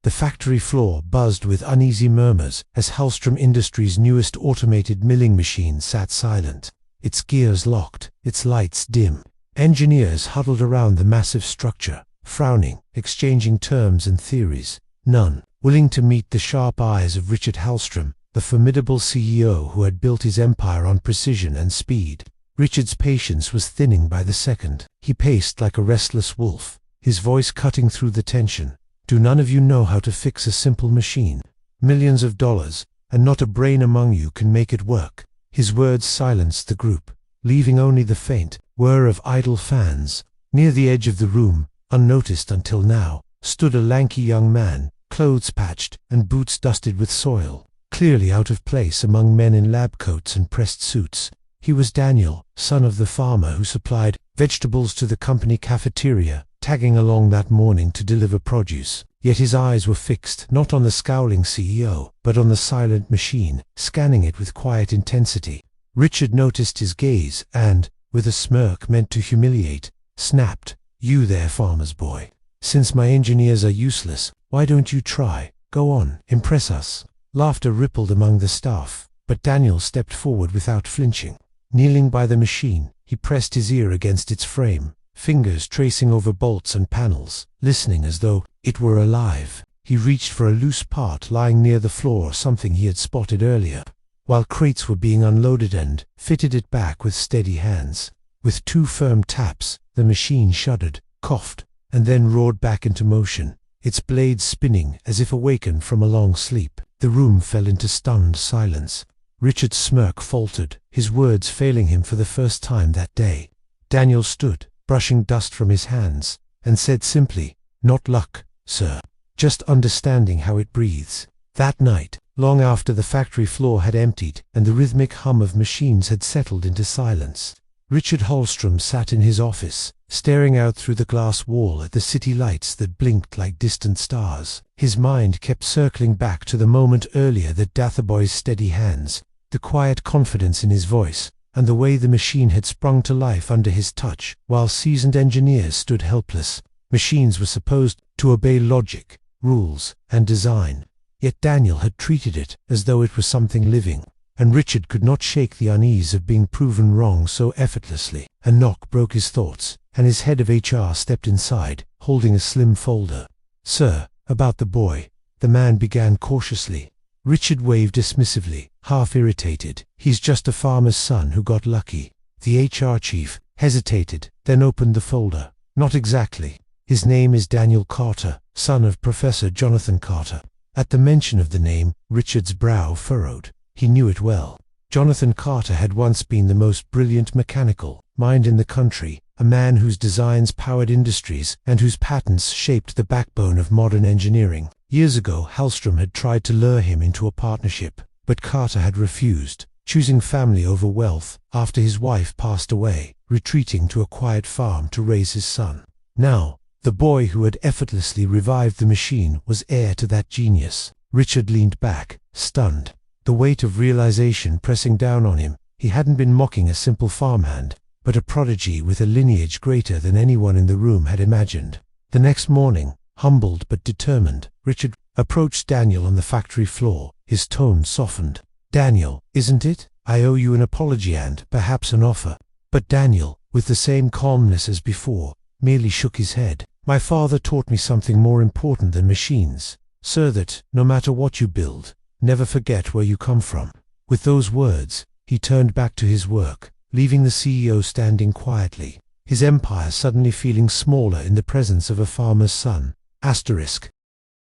The factory floor buzzed with uneasy murmurs as Hellstrom Industries' newest automated milling machine sat silent, its gears locked, its lights dim. Engineers huddled around the massive structure, frowning, exchanging terms and theories, none willing to meet the sharp eyes of Richard Hellstrom, the formidable CEO who had built his empire on precision and speed. Richard's patience was thinning by the second. He paced like a restless wolf, his voice cutting through the tension. Do none of you know how to fix a simple machine? Millions of dollars, and not a brain among you can make it work. His words silenced the group, leaving only the faint whir of idle fans. Near the edge of the room, unnoticed until now, stood a lanky young man, clothes patched and boots dusted with soil, clearly out of place among men in lab coats and pressed suits. He was Daniel, son of the farmer who supplied vegetables to the company cafeteria, tagging along that morning to deliver produce. Yet his eyes were fixed not on the scowling CEO, but on the silent machine, scanning it with quiet intensity. Richard noticed his gaze and, with a smirk meant to humiliate, snapped, "You there, farmer's boy. Since my engineers are useless, why don't you try? Go on, impress us." Laughter rippled among the staff, but Daniel stepped forward without flinching. Kneeling by the machine, he pressed his ear against its frame, fingers tracing over bolts and panels, listening as though it were alive. He reached for a loose part lying near the floor, something he had spotted earlier, while crates were being unloaded, and fitted it back with steady hands. With 2 firm taps, the machine shuddered, coughed, and then roared back into motion, its blades spinning as if awakened from a long sleep. The room fell into stunned silence. Richard's smirk faltered, his words failing him for the first time that day. Daniel stood, brushing dust from his hands, and said simply, "Not luck, sir. Just understanding how it breathes." That night, long after the factory floor had emptied and the rhythmic hum of machines had settled into silence, Richard Hellstrom sat in his office, staring out through the glass wall at the city lights that blinked like distant stars. His mind kept circling back to the moment earlier, that Datherboy's steady hands, the quiet confidence in his voice, and the way the machine had sprung to life under his touch, while seasoned engineers stood helpless. Machines were supposed to obey logic, rules, and design, yet Daniel had treated it as though it was something living, and Richard could not shake the unease of being proven wrong so effortlessly. A knock broke his thoughts, and his head of HR stepped inside, holding a slim folder. "Sir, about the boy," the man began cautiously. Richard waved dismissively, half irritated. "He's just a farmer's son who got lucky." The HR chief hesitated, then opened the folder. "Not exactly. His name is Daniel Carter, son of Professor Jonathan Carter." At the mention of the name, Richard's brow furrowed. He knew it well. Jonathan Carter had once been the most brilliant mechanical mind in the country, a man whose designs powered industries and whose patents shaped the backbone of modern engineering. Years ago, Hellstrom had tried to lure him into a partnership, but Carter had refused, choosing family over wealth after his wife passed away, retreating to a quiet farm to raise his son. Now, the boy who had effortlessly revived the machine was heir to that genius. Richard leaned back, stunned, the weight of realization pressing down on him. He hadn't been mocking a simple farmhand, but a prodigy with a lineage greater than anyone in the room had imagined. The next morning, humbled but determined, Richard approached Daniel on the factory floor, his tone softened. "Daniel, isn't it? I owe you an apology and, perhaps, an offer." But Daniel, with the same calmness as before, merely shook his head. "My father taught me something more important than machines, sir, that, no matter what you build, never forget where you come from." With those words, he turned back to his work, leaving the CEO standing quietly, his empire suddenly feeling smaller in the presence of a farmer's son.